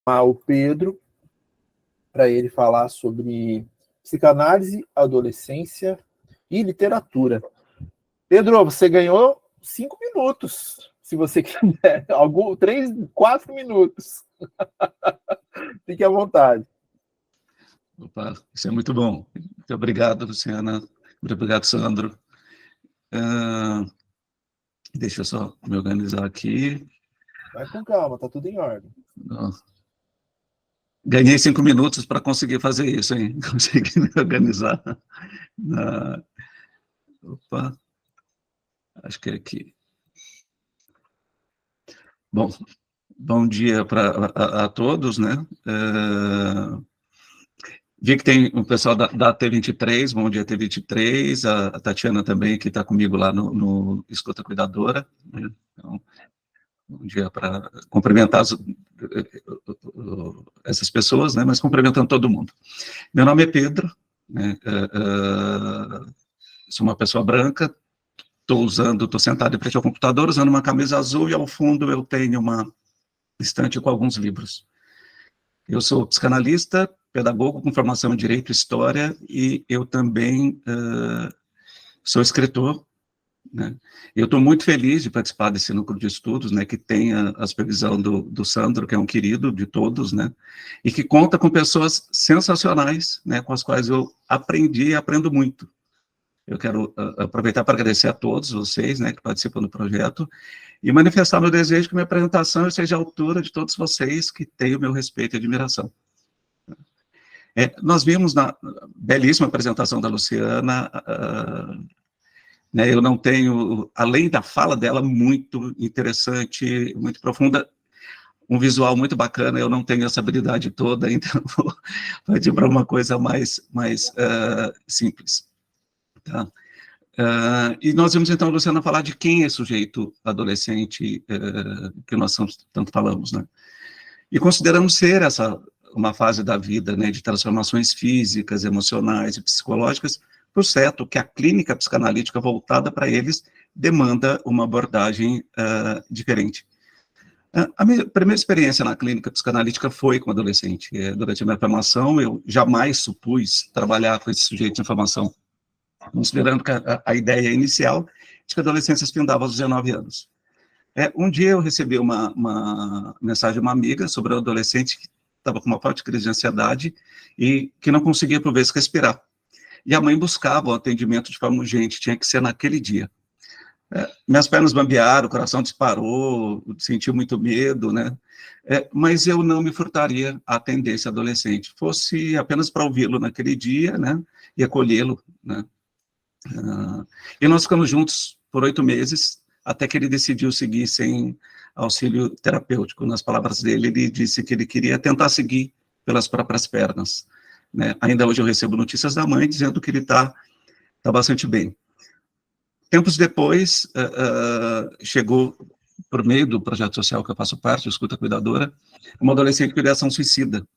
o Pedro para ele falar sobre psicanálise, adolescência e literatura. Pedro, você ganhou 5 minutos, se você quiser. 3, 4 minutos. Fique à vontade. Opa, isso é muito bom. Muito obrigado, Luciana. Muito obrigado, Sandro. Deixa eu só me organizar aqui. Vai com calma, tá tudo em ordem. Ganhei 5 minutos para conseguir fazer isso, hein? Consegui me organizar. Opa, acho que é aqui. Bom dia a todos, né? Vi que tem o pessoal da T23, bom dia T23, a Tatiana também, que está comigo lá no Escuta Cuidadora, né? Então, bom dia para cumprimentar essas pessoas, né? Mas cumprimentando todo mundo. Meu nome é Pedro, né? Sou uma pessoa branca, estou sentado em frente ao computador, usando uma camisa azul, e ao fundo eu tenho uma estante com alguns livros. Eu sou psicanalista, pedagogo com formação em Direito e História, e eu também sou escritor, né? Eu estou muito feliz de participar desse núcleo de estudos, né, que tem a supervisão do Sandro, que é um querido de todos, né, e que conta com pessoas sensacionais, né, com as quais eu aprendi e aprendo muito. Eu quero aproveitar para agradecer a todos vocês, né, que participam do projeto, e manifestar meu desejo que minha apresentação seja à altura de todos vocês que têm o meu respeito e admiração. Nós vimos na belíssima apresentação da Luciana, né, eu não tenho, além da fala dela, muito interessante, muito profunda, um visual muito bacana, eu não tenho essa habilidade toda, então vou partir para uma coisa mais simples. Tá? E nós vamos, então, Luciana, falar de quem é sujeito adolescente, que nós tanto falamos, né? E consideramos ser uma fase da vida, né, de transformações físicas, emocionais e psicológicas, por certo que a clínica psicanalítica voltada para eles demanda uma abordagem diferente. A minha primeira experiência na clínica psicanalítica foi com adolescente. Durante a minha formação, eu jamais supus trabalhar com esses sujeitos em formação, considerando que a ideia inicial de que a adolescência se findava aos 19 anos. Um dia eu recebi uma mensagem de uma amiga sobre um adolescente que estava com uma forte crise de ansiedade e que não conseguia, por vezes, respirar. E a mãe buscava o atendimento de forma urgente, tinha que ser naquele dia. Minhas pernas bambearam, o coração disparou, senti muito medo, né? Mas eu não me furtaria a atender esse adolescente, fosse apenas para ouvi-lo naquele dia, né? E acolhê-lo, né? E nós ficamos juntos por 8 meses, até que ele decidiu seguir sem auxílio terapêutico. Nas palavras dele, ele disse que ele queria tentar seguir pelas próprias pernas, né? Ainda hoje eu recebo notícias da mãe dizendo que ele está bastante bem. Tempos depois, chegou, por meio do projeto social que eu faço parte, o Escuta Cuidadora, uma adolescente com ideação suicida,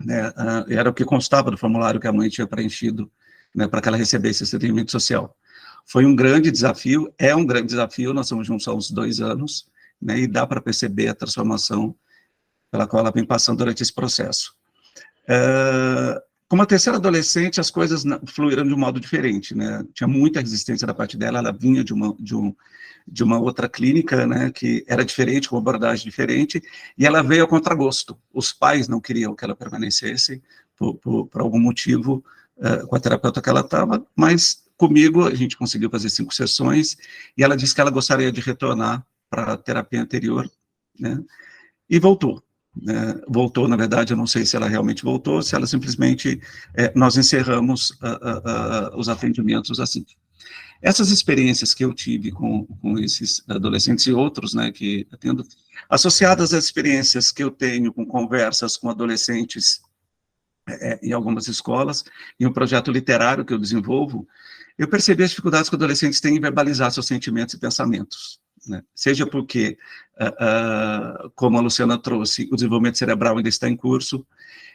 né? Era o que constava do formulário que a mãe tinha preenchido, né, para que ela recebesse esse atendimento social. Foi um grande desafio, é um grande desafio, nós estamos juntos há uns 2 anos, né, e dá para perceber a transformação pela qual ela vem passando durante esse processo. Como a terceira adolescente, as coisas fluíram de um modo diferente, né? Tinha muita resistência da parte dela, ela vinha de uma outra clínica, né, que era diferente, com uma abordagem diferente, e ela veio a contragosto. Os pais não queriam que ela permanecesse, por algum motivo, com a terapeuta que ela estava, mas comigo a gente conseguiu fazer 5 sessões, e ela disse que ela gostaria de retornar para a terapia anterior, né, e voltou. Voltou, na verdade, eu não sei se ela realmente voltou, se ela simplesmente, nós encerramos os atendimentos assim. Essas experiências que eu tive com esses adolescentes e outros, né, que atendo, associadas às experiências que eu tenho com conversas com adolescentes em algumas escolas, em um projeto literário que eu desenvolvo, eu percebi as dificuldades que adolescentes têm em verbalizar seus sentimentos e pensamentos, né? Seja porque, como a Luciana trouxe, o desenvolvimento cerebral ainda está em curso,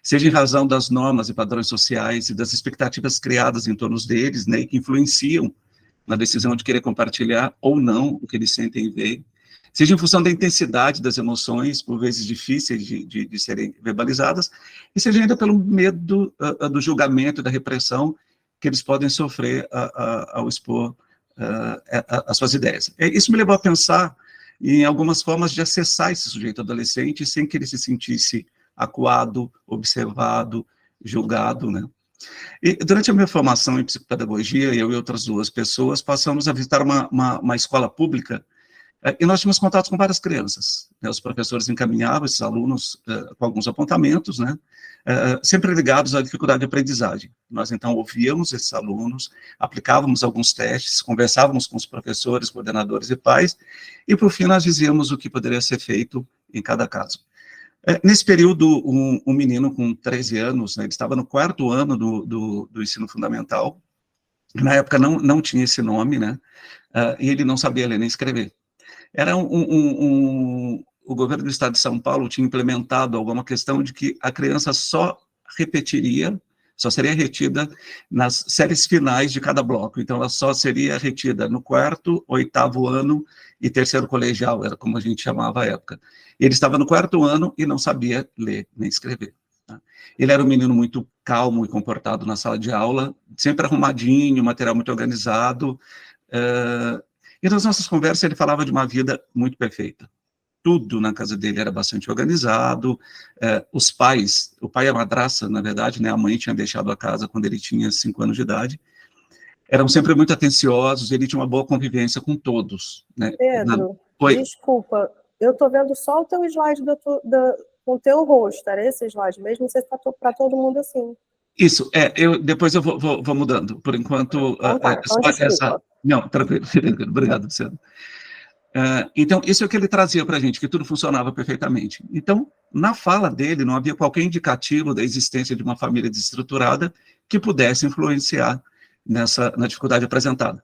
seja em razão das normas e padrões sociais e das expectativas criadas em torno deles, né, e que influenciam na decisão de querer compartilhar ou não o que eles sentem e veem, seja em função da intensidade das emoções, por vezes difíceis de serem verbalizadas, e seja ainda pelo medo do julgamento, da repressão que eles podem sofrer ao expor as suas ideias. Isso me levou a pensar em algumas formas de acessar esse sujeito adolescente sem que ele se sentisse acuado, observado, julgado, né? E durante a minha formação em psicopedagogia, eu e outras 2 pessoas passamos a visitar uma escola pública e nós tínhamos contato com várias crianças, né? Os professores encaminhavam esses alunos com alguns apontamentos, né? Sempre ligados à dificuldade de aprendizagem. Nós, então, ouvíamos esses alunos, aplicávamos alguns testes, conversávamos com os professores, coordenadores e pais, e, por fim, nós dizíamos o que poderia ser feito em cada caso. Nesse período, um menino com 13 anos, né, ele estava no 4º ano do ensino fundamental, na época não tinha esse nome, né, e ele não sabia ler nem escrever. Era o governo do estado de São Paulo tinha implementado alguma questão de que a criança só seria retida nas séries finais de cada bloco, então ela só seria retida no 4º, 8º ano e 3º colegial, era como a gente chamava à época. Ele estava no 4º ano e não sabia ler nem escrever. Tá? Ele era um menino muito calmo e comportado na sala de aula, sempre arrumadinho, material muito organizado, e nas nossas conversas ele falava de uma vida muito perfeita. Tudo na casa dele era bastante organizado, os pais, o pai e a madrasta, na verdade, né, a mãe tinha deixado a casa quando ele tinha 5 anos de idade, eram sempre muito atenciosos, ele tinha uma boa convivência com todos. Né? Pedro, desculpa, eu estou vendo só o teu slide com o teu rosto, era esse slide mesmo, você está para todo mundo assim. Isso, depois eu vou mudando, por enquanto... Não, tranquilo, obrigado, Luciano. Então, isso é o que ele trazia para a gente, que tudo funcionava perfeitamente. Então, na fala dele, não havia qualquer indicativo da existência de uma família desestruturada que pudesse influenciar na dificuldade apresentada.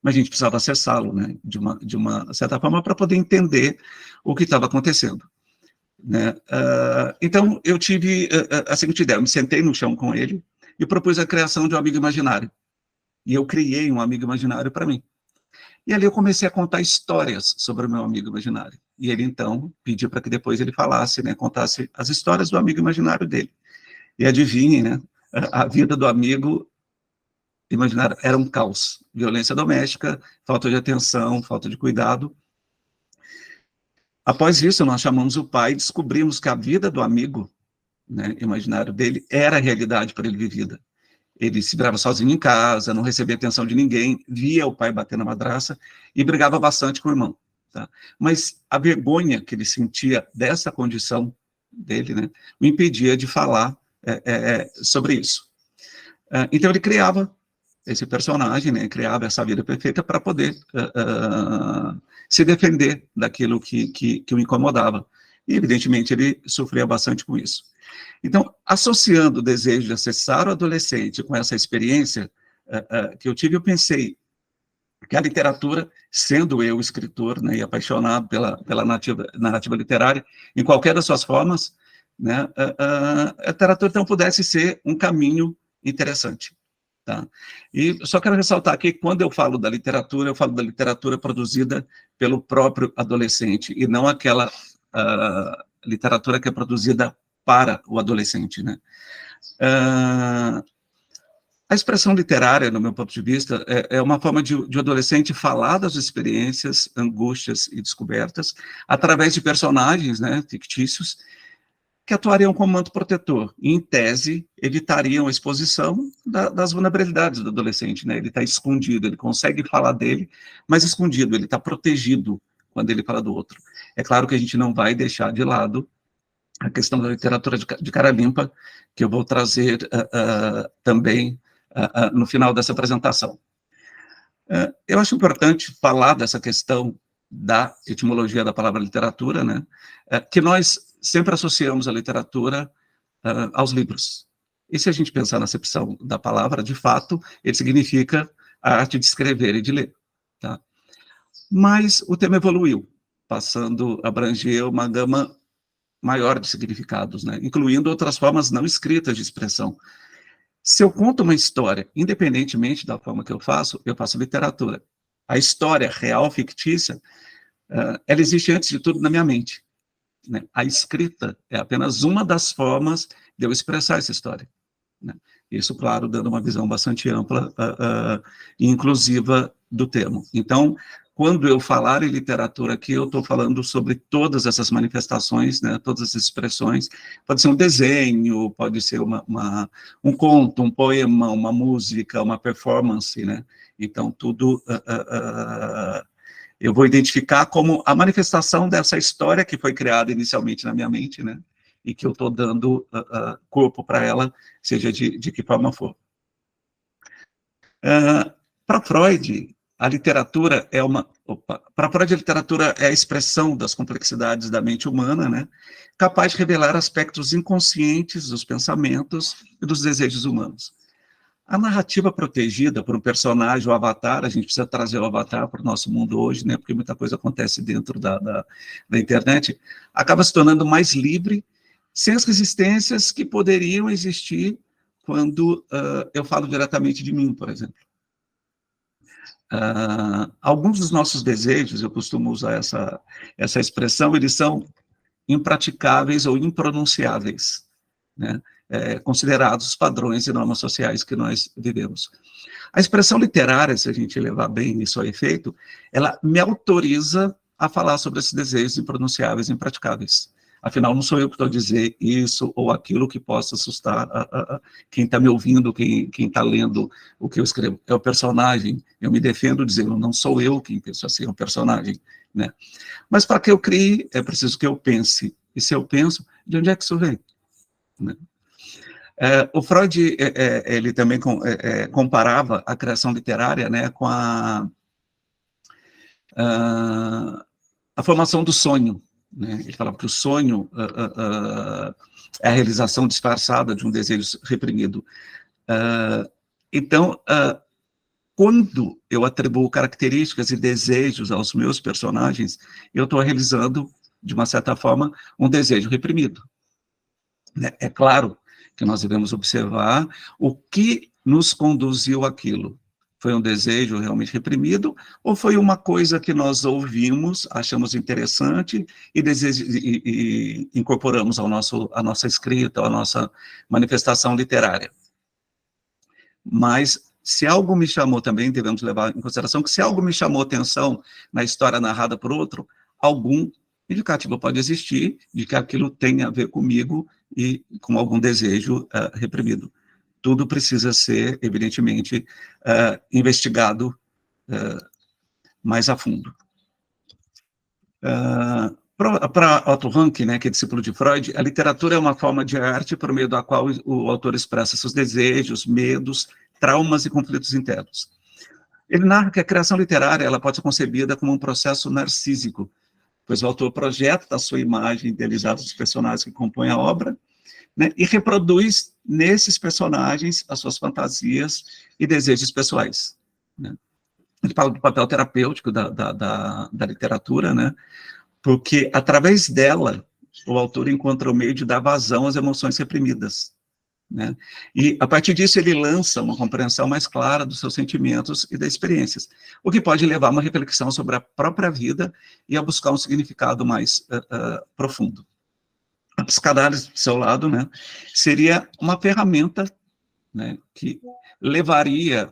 Mas a gente precisava acessá-lo, né, de uma certa forma, para poder entender o que estava acontecendo. Né? Então, eu tive a seguinte ideia, eu me sentei no chão com ele e propus a criação de um amigo imaginário. E eu criei um amigo imaginário para mim. E ali eu comecei a contar histórias sobre o meu amigo imaginário. E ele, então, pediu para que depois ele falasse, né, contasse as histórias do amigo imaginário dele. E adivinhem, né, a vida do amigo imaginário era um caos. Violência doméstica, falta de atenção, falta de cuidado. Após isso, nós chamamos o pai e descobrimos que a vida do amigo, né, imaginário dele era a realidade para ele vivida. Ele se virava sozinho em casa, não recebia atenção de ninguém, via o pai bater na madraça e brigava bastante com o irmão. Tá? Mas a vergonha que ele sentia dessa condição dele, né, o impedia de falar sobre isso. Então ele criava esse personagem, né, criava essa vida perfeita para poder se defender daquilo que o incomodava. E, evidentemente, ele sofria bastante com isso. Então, associando o desejo de acessar o adolescente com essa experiência que eu tive, eu pensei que a literatura, sendo eu escritor, né, e apaixonado pela narrativa literária, em qualquer das suas formas, né, a literatura, então, pudesse ser um caminho interessante. Tá? E só quero ressaltar aqui que quando eu falo da literatura, eu falo da literatura produzida pelo próprio adolescente, e não aquela literatura que é produzida para o adolescente, né? A expressão literária, no meu ponto de vista, é uma forma de o adolescente falar das experiências, angústias e descobertas através de personagens, né, fictícios, que atuariam como manto protetor, e, em tese, evitariam a exposição das vulnerabilidades do adolescente, né? Ele está escondido, ele consegue falar dele, mas escondido, ele está protegido quando ele fala do outro. É claro que a gente não vai deixar de lado a questão da literatura de cara limpa, que eu vou trazer também no final dessa apresentação. Eu acho importante falar dessa questão da etimologia da palavra literatura, né, que nós sempre associamos a literatura aos livros. E se a gente pensar na acepção da palavra, de fato, ele significa a arte de escrever e de ler. Tá? Mas o tema evoluiu, passando a abranger uma gama maior de significados, né, incluindo outras formas não escritas de expressão. Se eu conto uma história, independentemente da forma que eu faço literatura. A história real, fictícia, ela existe antes de tudo na minha mente, né? A escrita é apenas uma das formas de eu expressar essa história, né? Isso, claro, dando uma visão bastante ampla e inclusiva do termo. Então, quando eu falar em literatura aqui, eu estou falando sobre todas essas manifestações, né, todas as expressões. Pode ser um desenho, pode ser um conto, um poema, uma música, uma performance, né? Então, tudo eu vou identificar como a manifestação dessa história que foi criada inicialmente na minha mente, né? E que eu estou dando corpo para ela, seja de que forma for. Para Freud, a literatura é para Freud, a literatura é a expressão das complexidades da mente humana, né? Capaz de revelar aspectos inconscientes dos pensamentos e dos desejos humanos. A narrativa protegida por um personagem, o avatar, a gente precisa trazer o avatar para o nosso mundo hoje, né? Porque muita coisa acontece dentro da internet, acaba se tornando mais livre, sem as resistências que poderiam existir quando eu falo diretamente de mim, por exemplo. Alguns dos nossos desejos, eu costumo usar essa expressão, eles são impraticáveis ou impronunciáveis, né? Considerados os padrões e normas sociais que nós vivemos. A expressão literária, se a gente levar bem isso a efeito, ela me autoriza a falar sobre esses desejos impronunciáveis e impraticáveis. Afinal, não sou eu que estou a dizer isso ou aquilo que possa assustar quem está me ouvindo, quem está lendo o que eu escrevo. É o personagem, eu me defendo dizendo, não sou eu quem penso assim, é o personagem, né? Mas para que eu crie, é preciso que eu pense. E se eu penso, de onde é que isso vem? Né? O Freud, ele também comparava a criação literária, né, com a formação do sonho, né? Ele falava que o sonho é a realização disfarçada de um desejo reprimido. Então, quando eu atribuo características e desejos aos meus personagens, eu estou realizando, de uma certa forma, um desejo reprimido. É claro que nós devemos observar o que nos conduziu àquilo. Foi um desejo realmente reprimido, ou foi uma coisa que nós ouvimos, achamos interessante e incorporamos à nossa escrita, à nossa manifestação literária? Mas, se algo me chamou também, devemos levar em consideração que se algo me chamou atenção na história narrada por outro, algum indicativo pode existir de que aquilo tem a ver comigo e com algum desejo reprimido. Tudo precisa ser, evidentemente, investigado mais a fundo. Para Otto Rank, né, que é discípulo de Freud, a literatura é uma forma de arte por meio da qual o autor expressa seus desejos, medos, traumas e conflitos internos. Ele narra que a criação literária ela pode ser concebida como um processo narcísico, pois o autor projeta a sua imagem idealizada dos personagens que compõem a obra, né, e reproduz nesses personagens as suas fantasias e desejos pessoais, né. Ele fala do papel terapêutico da literatura, né, porque através dela o autor encontra o meio de dar vazão às emoções reprimidas, né, e a partir disso ele lança uma compreensão mais clara dos seus sentimentos e das experiências, o que pode levar a uma reflexão sobre a própria vida e a buscar um significado mais profundo. A psicanálise, do seu lado, né, seria uma ferramenta, né, que levaria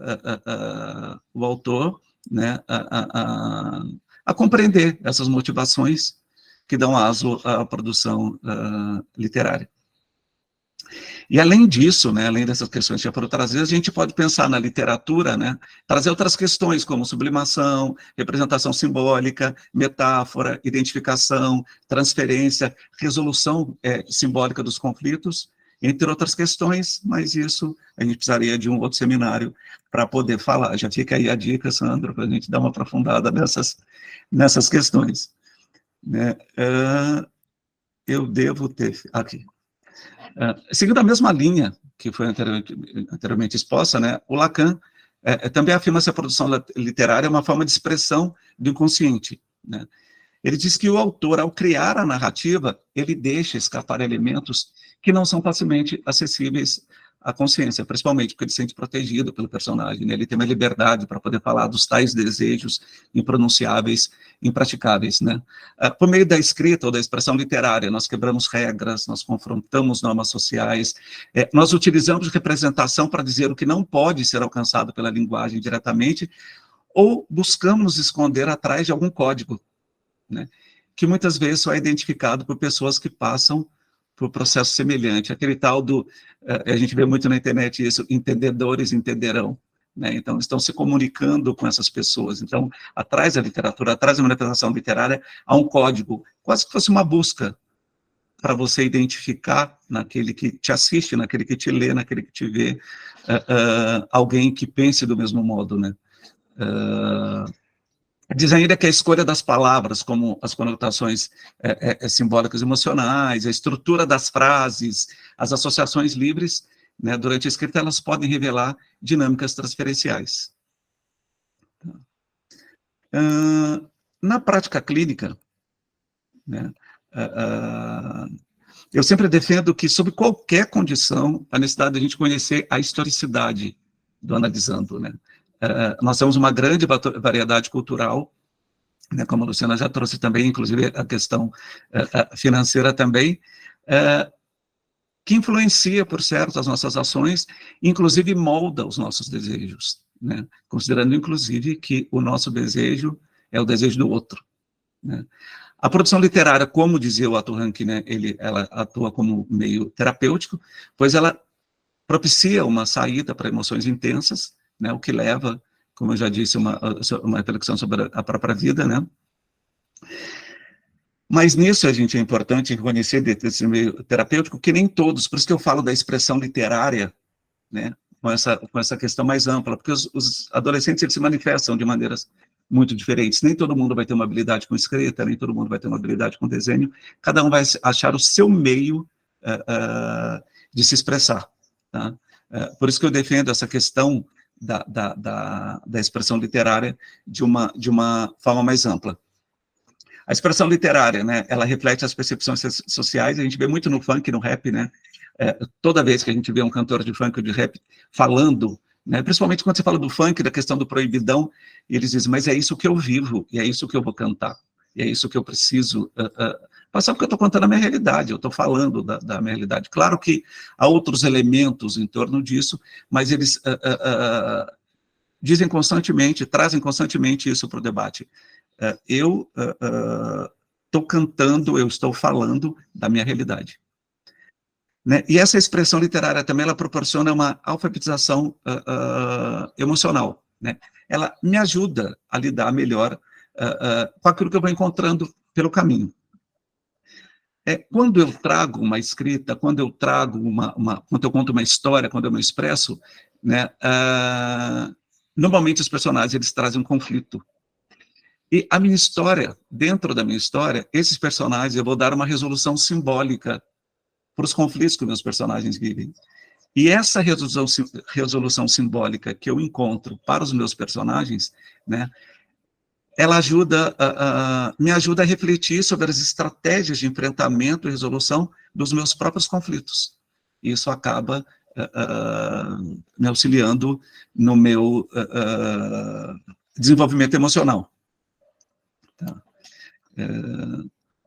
o autor, né, a compreender essas motivações que dão aso à produção literária. E além disso, né, além dessas questões que já foram trazidas, a gente pode pensar na literatura, né, trazer outras questões como sublimação, representação simbólica, metáfora, identificação, transferência, resolução simbólica dos conflitos, entre outras questões, mas isso a gente precisaria de um outro seminário para poder falar. Já fica aí a dica, Sandro, para a gente dar uma aprofundada nessas questões. Né? Eu devo ter... Aqui. Seguindo a mesma linha que foi anteriormente exposta, né, o Lacan também afirma que a produção literária é uma forma de expressão do inconsciente, né. Ele diz que o autor, ao criar a narrativa, ele deixa escapar elementos que não são facilmente acessíveis a consciência, principalmente porque ele se sente protegido pelo personagem, né? Ele tem uma liberdade para poder falar dos tais desejos impronunciáveis, impraticáveis, né? Por meio da escrita ou da expressão literária, nós quebramos regras, nós confrontamos normas sociais, nós utilizamos representação para dizer o que não pode ser alcançado pela linguagem diretamente, ou buscamos nos esconder atrás de algum código, né? Que muitas vezes só é identificado por pessoas que passam por processo semelhante. Aquele tal do, a gente vê muito na internet isso, entendedores entenderão, né? Então, estão se comunicando com essas pessoas. Então, atrás da literatura, atrás da manifestação literária, há um código, quase que fosse uma busca para você identificar naquele que te assiste, naquele que te lê, naquele que te vê, alguém que pense do mesmo modo, né? Diz ainda que a escolha das palavras, como as conotações simbólicas emocionais, a estrutura das frases, as associações livres, né, durante a escrita, elas podem revelar dinâmicas transferenciais. Na prática clínica, né, eu sempre defendo que, sob qualquer condição, a necessidade de a gente conhecer a historicidade do analisando, né? Nós temos uma grande variedade cultural, né, como a Luciana já trouxe também, inclusive a questão financeira também, que influencia, por certo, as nossas ações, inclusive molda os nossos desejos, né, considerando, inclusive, que o nosso desejo é o desejo do outro, né. A produção literária, como dizia o Otto Rank, né, ela atua como meio terapêutico, pois ela propicia uma saída para emoções intensas, né, o que leva, como eu já disse, uma reflexão sobre a própria vida, né? Mas nisso, a gente é importante reconhecer desse meio terapêutico que nem todos, por isso que eu falo da expressão literária, né, com essa questão mais ampla, porque os adolescentes, eles se manifestam de maneiras muito diferentes, nem todo mundo vai ter uma habilidade com escrita, nem todo mundo vai ter uma habilidade com desenho, cada um vai achar o seu meio de se expressar, tá? Por isso que eu defendo essa questão da expressão literária de uma forma mais ampla. A expressão literária, né, ela reflete as percepções sociais, a gente vê muito no funk, no rap, né, toda vez que a gente vê um cantor de funk ou de rap falando, né, principalmente quando você fala do funk, da questão do proibidão, eles dizem, mas é isso que eu vivo, e é isso que eu vou cantar, e é isso que eu preciso passar, porque eu estou contando a minha realidade, eu estou falando da minha realidade. Claro que há outros elementos em torno disso, mas eles dizem constantemente, trazem constantemente isso para o debate. Eu estou cantando, eu estou falando da minha realidade. Né? E essa expressão literária também, ela proporciona uma alfabetização emocional, né? Ela me ajuda a lidar melhor com aquilo que eu vou encontrando pelo caminho. Quando eu trago uma escrita, quando eu trago quando eu conto uma história, quando eu me expresso, né, normalmente os personagens, eles trazem um conflito. E a minha história, dentro da minha história, esses personagens, eu vou dar uma resolução simbólica para os conflitos que meus personagens vivem. E essa resolução simbólica que eu encontro para os meus personagens, né, ela me ajuda a refletir sobre as estratégias de enfrentamento e resolução dos meus próprios conflitos. E isso acaba me auxiliando no meu desenvolvimento emocional. Tá.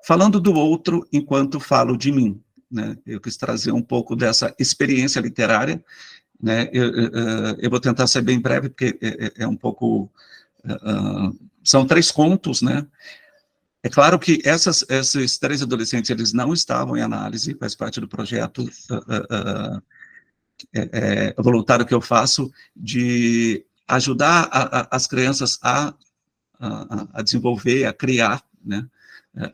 Falando do outro enquanto falo de mim, né, eu quis trazer um pouco dessa experiência literária, né, eu vou tentar ser bem breve, porque é um pouco... são 3 contos, né? É claro que esses 3 adolescentes, eles não estavam em análise, faz parte do projeto voluntário que eu faço, de ajudar as crianças a desenvolver, a criar, né?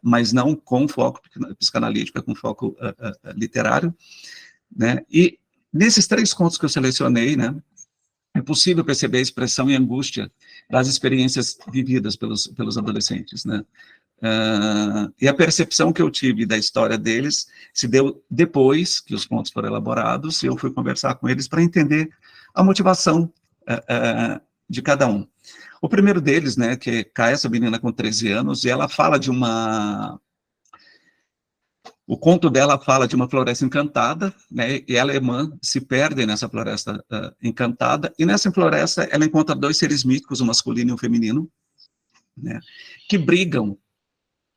Mas não com foco psicanalítico, com foco literário, né? E nesses 3 contos que eu selecionei, né, é possível perceber a expressão e angústia das experiências vividas pelos adolescentes, né? E a percepção que eu tive da história deles se deu depois que os contos foram elaborados, e eu fui conversar com eles para entender a motivação de cada um. O primeiro deles, né, que é essa menina com 13 anos, e ela fala de uma O conto dela fala de uma floresta encantada, né, e ela e a irmã se perdem nessa floresta encantada, e nessa floresta ela encontra dois seres míticos, um masculino e um feminino, né, que brigam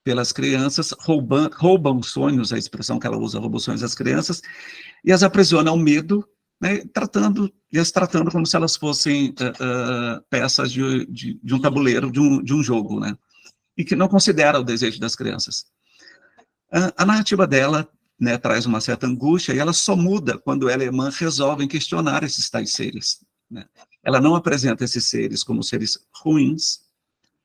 pelas crianças, roubam sonhos, a expressão que ela usa, roubam sonhos das crianças, e as aprisionam ao medo, né, as tratando como se elas fossem peças de um tabuleiro, de um jogo, né, e que não considera o desejo das crianças. A narrativa dela, né, traz uma certa angústia, e ela só muda quando ela e a irmã resolvem questionar esses tais seres, né. Ela não apresenta esses seres como seres ruins,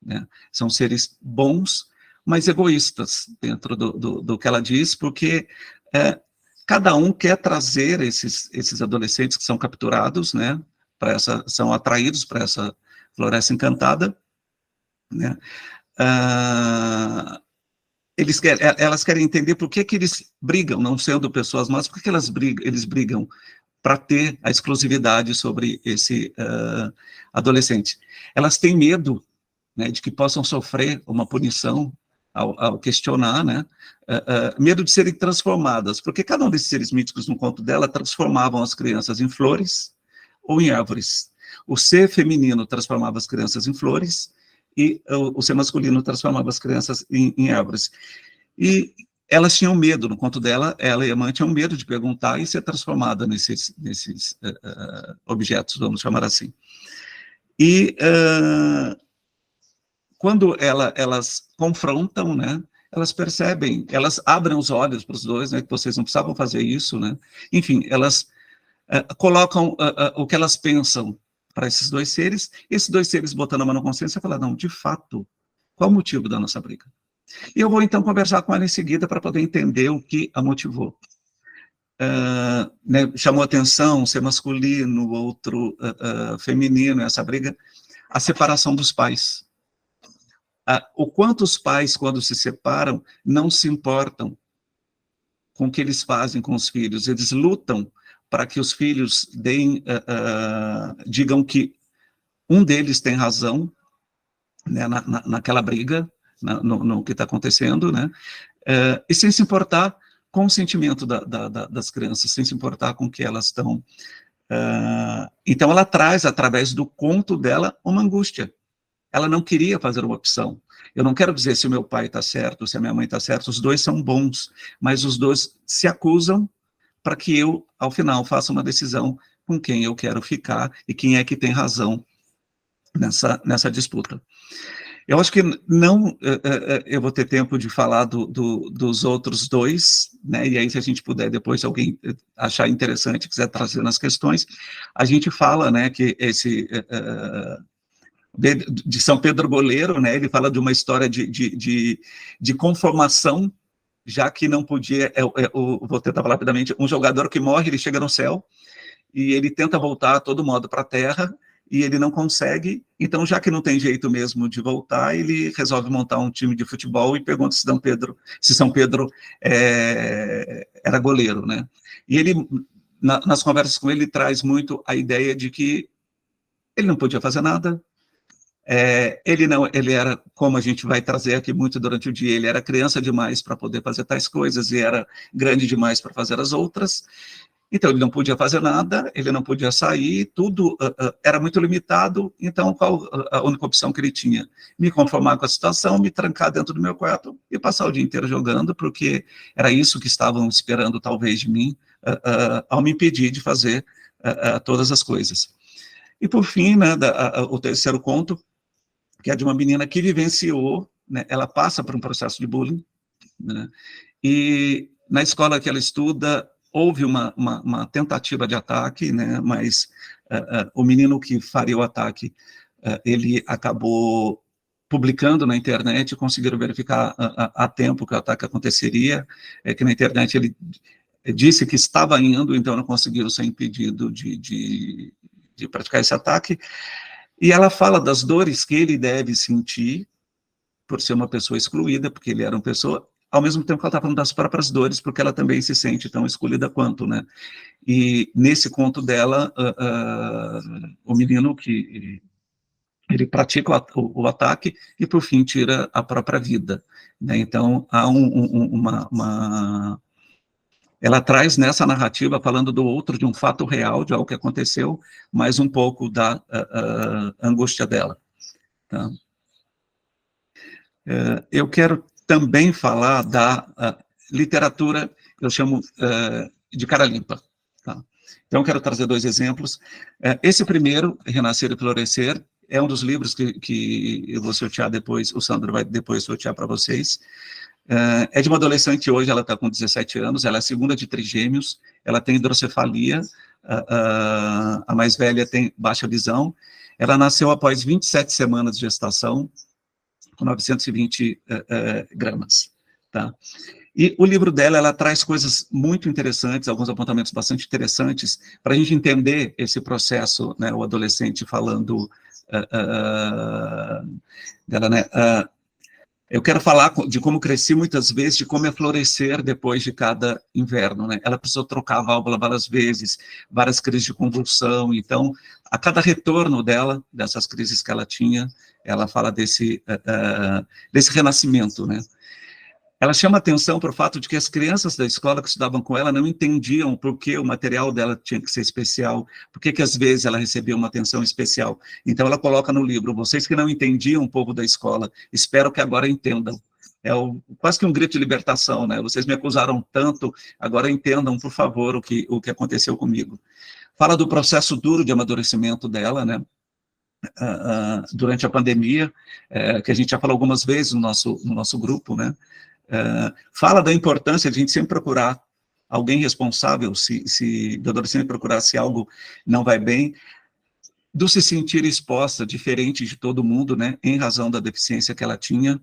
né, são seres bons, mas egoístas, dentro do que ela diz, porque cada um quer trazer esses adolescentes que são capturados, né, são atraídos para essa floresta encantada, né, elas querem entender por que eles brigam, não sendo pessoas más, por que eles brigam para ter a exclusividade sobre esse adolescente. Elas têm medo, né, de que possam sofrer uma punição ao questionar, né, medo de serem transformadas, porque cada um desses seres míticos no conto dela transformavam as crianças em flores ou em árvores. O ser feminino transformava as crianças em flores, e o ser masculino transformava as crianças em árvores. E elas tinham medo, no conto dela, ela e a mãe tinham medo de perguntar e ser transformada nesses objetos, vamos chamar assim. E quando elas confrontam, né, elas percebem, elas abrem os olhos para os dois, né, que vocês não precisavam fazer isso, né, enfim, elas colocam o que elas pensam para esses dois seres botando a mão na consciência e falam, não, de fato, qual o motivo da nossa briga? E eu vou, então, conversar com ela em seguida para poder entender o que a motivou. Né, chamou atenção ser masculino, outro feminino, essa briga, a separação dos pais. O quanto os pais, quando se separam, não se importam com o que eles fazem com os filhos, eles lutam para que os filhos digam que um deles tem razão, né, naquela briga, no que está acontecendo, né, e sem se importar com o sentimento das crianças, sem se importar com o que elas estão. Então, ela traz, através do conto dela, uma angústia. Ela não queria fazer uma opção. Eu não quero dizer se o meu pai está certo, se a minha mãe está certa, os dois são bons, mas os dois se acusam para que eu, ao final, faça uma decisão com quem eu quero ficar e quem é que tem razão nessa disputa. Eu acho que não eu vou ter tempo de falar dos outros dois, né, e aí se a gente puder depois, se alguém achar interessante, quiser trazer nas questões, a gente fala, né, que esse... de São Pedro Goleiro, né, ele fala de uma história de conformação, já que não podia, vou tentar falar rapidamente, um jogador que morre, ele chega no céu, e ele tenta voltar a todo modo para a Terra, e ele não consegue, então já que não tem jeito mesmo de voltar, ele resolve montar um time de futebol e pergunta se São Pedro era goleiro, né? E ele, nas conversas com ele, traz muito a ideia de que ele não podia fazer nada, ele era, como a gente vai trazer aqui muito durante o dia, ele era criança demais para poder fazer tais coisas e era grande demais para fazer as outras, então ele não podia fazer nada, ele não podia sair, tudo era muito limitado, então qual a única opção que ele tinha? Me conformar com a situação, me trancar dentro do meu quarto e passar o dia inteiro jogando, porque era isso que estavam esperando talvez de mim, ao me impedir de fazer todas as coisas. E por fim, né, o terceiro conto, que é de uma menina que vivenciou, né, ela passa por um processo de bullying, né, e na escola que ela estuda, houve uma tentativa de ataque, né, mas o menino que faria o ataque, ele acabou publicando na internet, conseguiram verificar a tempo que o ataque aconteceria, que na internet ele disse que estava indo, então não conseguiu ser impedido de praticar esse ataque, e ela fala das dores que ele deve sentir por ser uma pessoa excluída, porque ele era uma pessoa, ao mesmo tempo que ela está falando das próprias dores, porque ela também se sente tão excluída quanto, né? E nesse conto dela, o menino que ele pratica o ataque e, por fim, tira a própria vida, né? Então, há ela traz nessa narrativa, falando do outro, de um fato real, de algo que aconteceu, mas um pouco da angústia dela. Tá? Eu quero também falar da literatura, eu chamo de cara limpa. Tá? Então, eu quero trazer 2 exemplos. Esse primeiro, Renascer e Florescer, é um dos livros que eu vou sortear depois, o Sandro vai depois sortear para vocês. É de uma adolescente hoje, ela está com 17 anos, ela é a segunda de trigêmeos, ela tem hidrocefalia, a mais velha tem baixa visão, ela nasceu após 27 semanas de gestação, com 920 gramas, tá? E o livro dela, ela traz coisas muito interessantes, alguns apontamentos bastante interessantes, para a gente entender esse processo, né, o adolescente falando dela, né, eu quero falar de como cresci muitas vezes, de como é florescer depois de cada inverno, né? Ela precisou trocar a válvula várias vezes, várias crises de convulsão, então, a cada retorno dela, dessas crises que ela tinha, ela fala desse renascimento, né? Ela chama atenção para o fato de que as crianças da escola que estudavam com ela não entendiam por que o material dela tinha que ser especial, por que às vezes ela recebia uma atenção especial. Então ela coloca no livro, vocês que não entendiam o povo da escola, espero que agora entendam. É quase que um grito de libertação, né? Vocês me acusaram tanto, agora entendam, por favor, o que aconteceu comigo. Fala do processo duro de amadurecimento dela, né? Durante a pandemia, que a gente já falou algumas vezes no nosso grupo, né? Fala da importância de a gente sempre procurar alguém responsável, se do adolescente procurar se algo não vai bem, do se sentir exposta, diferente de todo mundo, né, em razão da deficiência que ela tinha,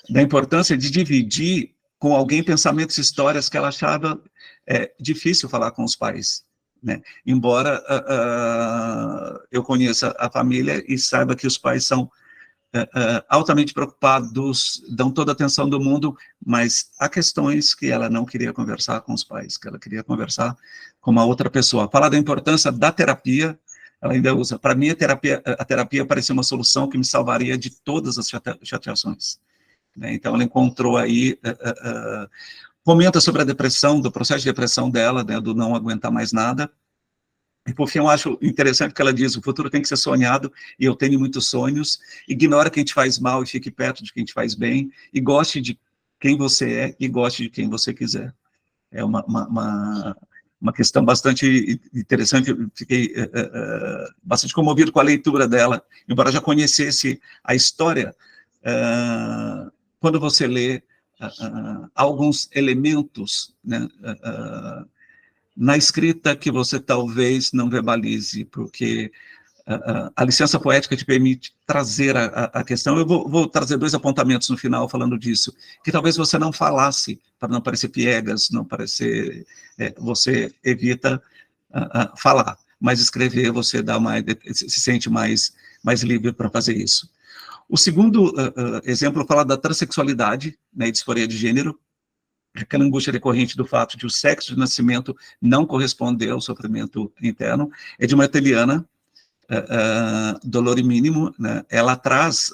da importância de dividir com alguém pensamentos e histórias que ela achava difícil falar com os pais, né, embora eu conheça a família e saiba que os pais são altamente preocupados, dão toda a atenção do mundo, mas há questões que ela não queria conversar com os pais, que ela queria conversar com uma outra pessoa. Fala da importância da terapia, ela ainda usa, para mim a terapia parecia uma solução que me salvaria de todas as chateações. Né? Então ela encontrou aí, comenta sobre a depressão, do processo de depressão dela, né, do não aguentar mais nada. E, por fim, eu acho interessante que ela diz, o futuro tem que ser sonhado, e eu tenho muitos sonhos, ignora quem te faz mal e fique perto de quem te faz bem, e goste de quem você é e goste de quem você quiser. É uma questão bastante interessante, eu fiquei bastante comovido com a leitura dela, embora já conhecesse a história, quando você lê alguns elementos, né, na escrita que você talvez não verbalize, porque a licença poética te permite trazer a questão. Eu vou trazer 2 apontamentos no final falando disso, que talvez você não falasse, para não parecer piegas, não parecer... você evita falar, mas escrever você se sente mais livre para fazer isso. O segundo exemplo fala da transexualidade, né, e disforia de gênero, aquela angústia decorrente do fato de o sexo de nascimento não corresponder ao sofrimento interno, é de uma italiana, Dolore Mínimo, né? Ela traz,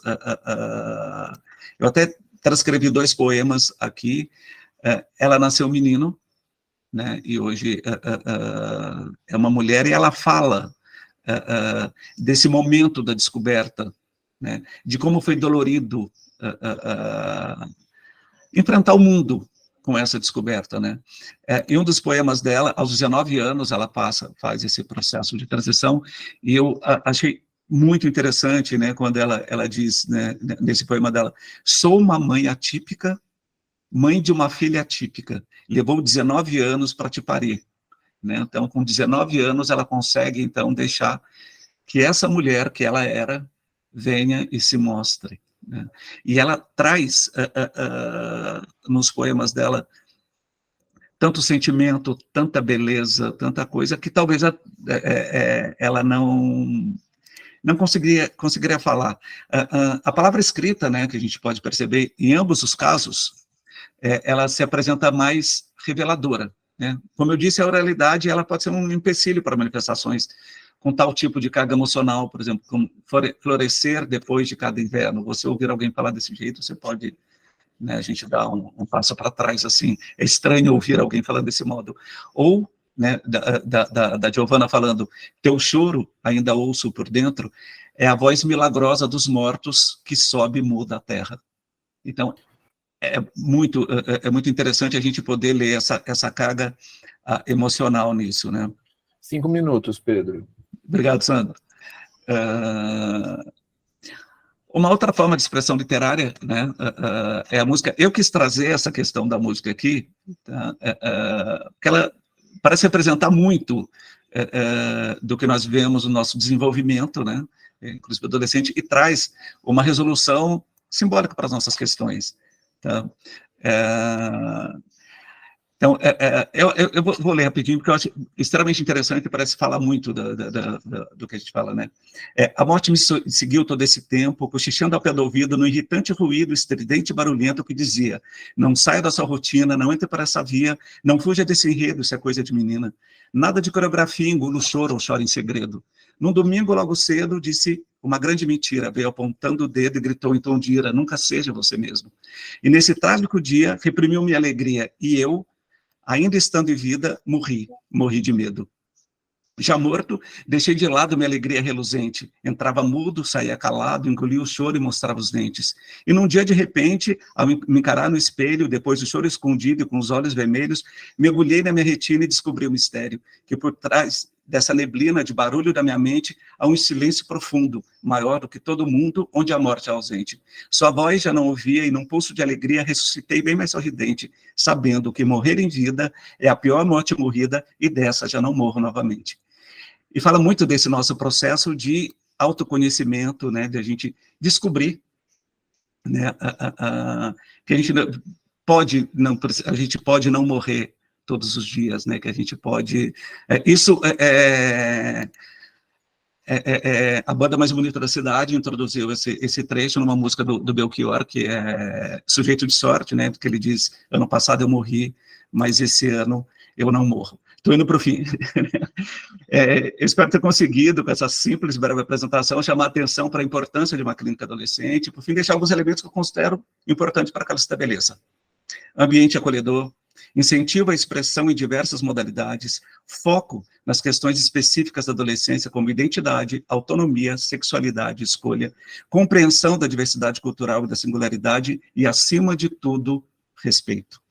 eu até transcrevi 2 poemas aqui, ela nasceu menino, né? E hoje é uma mulher, e ela fala desse momento da descoberta, né? De como foi dolorido enfrentar o mundo com essa descoberta, né? Em um dos poemas dela, aos 19 anos, ela faz esse processo de transição, e eu achei muito interessante, né, quando ela diz, né, nesse poema dela, sou uma mãe atípica, mãe de uma filha atípica, levou 19 anos para te parir, né? Então, com 19 anos, ela consegue, então, deixar que essa mulher que ela era, venha e se mostre. Né? E ela traz, nos poemas dela, tanto sentimento, tanta beleza, tanta coisa, que talvez ela não conseguiria falar. A palavra escrita, né, que a gente pode perceber, em ambos os casos, ela se apresenta mais reveladora. Né? Como eu disse, a oralidade ela pode ser um empecilho para manifestações com tal tipo de carga emocional, por exemplo, como florescer depois de cada inverno. Você ouvir alguém falar desse jeito, você pode, né, a gente dá um passo para trás, assim. É estranho ouvir alguém falando desse modo. Ou, né, da Giovanna falando, teu choro, ainda ouço por dentro, é a voz milagrosa dos mortos que sobe e muda a terra. Então, é muito interessante a gente poder ler essa carga emocional nisso, né? 5 minutos, Pedro. Obrigado, Sandro. Uma outra forma de expressão literária, né, é a música. Eu quis trazer essa questão da música aqui, tá, porque ela parece representar muito do que nós vemos no nosso desenvolvimento, né, inclusive adolescente, e traz uma resolução simbólica para as nossas questões. Tá? Então, eu vou ler rapidinho, porque eu acho extremamente interessante e parece falar muito do que a gente fala, né? A morte me seguiu todo esse tempo, cochichando ao pé do ouvido, no irritante ruído, estridente e barulhento que dizia, não saia da sua rotina, não entre por essa via, não fuja desse enredo, isso é coisa de menina. Nada de coreografia, engula o choro ou chora em segredo. Num domingo, logo cedo, disse uma grande mentira, veio apontando o dedo e gritou em tom de ira, nunca seja você mesmo. E nesse trágico dia, reprimiu minha alegria, e eu, ainda estando em vida, morri de medo. Já morto, deixei de lado minha alegria reluzente. Entrava mudo, saía calado, engolia o choro e mostrava os dentes. E num dia, de repente, ao me encarar no espelho, depois do choro escondido e com os olhos vermelhos, mergulhei na minha retina e descobri o mistério, que por trás dessa neblina de barulho da minha mente, há um silêncio profundo, maior do que todo mundo, onde a morte é ausente. Sua voz já não ouvia e num pulso de alegria ressuscitei bem mais sorridente, sabendo que morrer em vida é a pior morte morrida e dessa já não morro novamente. E fala muito desse nosso processo de autoconhecimento, né, de a gente descobrir, né, que a gente pode não morrer todos os dias, né, que a gente pode... a banda mais bonita da cidade introduziu esse trecho numa música do Belchior, que é Sujeito de Sorte, né, que ele diz, ano passado eu morri, mas esse ano eu não morro. Estou indo para o fim. Eu espero ter conseguido, com essa simples, breve apresentação, chamar a atenção para a importância de uma clínica adolescente, por fim, deixar alguns elementos que eu considero importantes para que ela se estabeleça. Ambiente acolhedor, incentiva a expressão em diversas modalidades, foco nas questões específicas da adolescência, como identidade, autonomia, sexualidade, escolha, compreensão da diversidade cultural e da singularidade e, acima de tudo, respeito.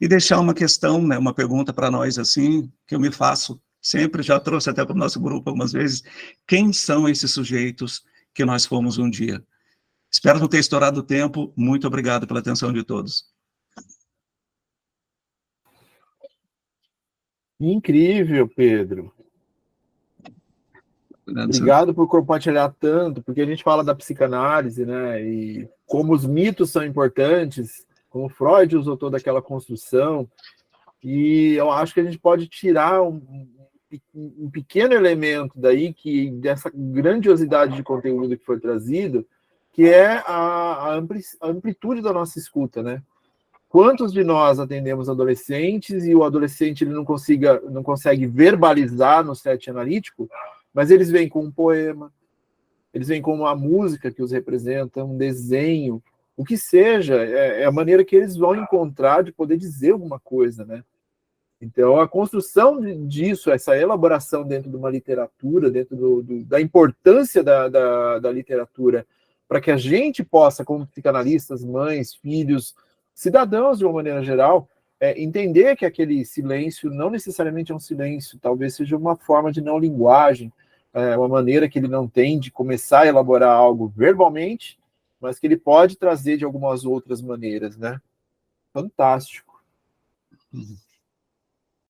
E deixar uma questão, né, uma pergunta para nós, assim, que eu me faço, sempre já trouxe até para o nosso grupo algumas vezes, quem são esses sujeitos que nós fomos um dia? Espero não ter estourado o tempo, muito obrigado pela atenção de todos. Incrível, Pedro. Obrigado por compartilhar tanto, porque a gente fala da psicanálise, né, e como os mitos são importantes, como Freud usou toda aquela construção, e eu acho que a gente pode tirar um pequeno elemento daí, dessa grandiosidade de conteúdo que foi trazido, que é a amplitude da nossa escuta, né? Quantos de nós atendemos adolescentes e o adolescente ele não consegue verbalizar no set analítico, mas eles vêm com um poema, eles vêm com uma música que os representa, um desenho, o que seja, é a maneira que eles vão encontrar de poder dizer alguma coisa, né? Então, a construção disso, essa elaboração dentro de uma literatura, dentro da importância da literatura, para que a gente possa, como psicanalistas, mães, filhos, cidadãos de uma maneira geral, entender que aquele silêncio não necessariamente é um silêncio, talvez seja uma forma de não linguagem, uma maneira que ele não tem de começar a elaborar algo verbalmente, mas que ele pode trazer de algumas outras maneiras, né? Fantástico. Uhum.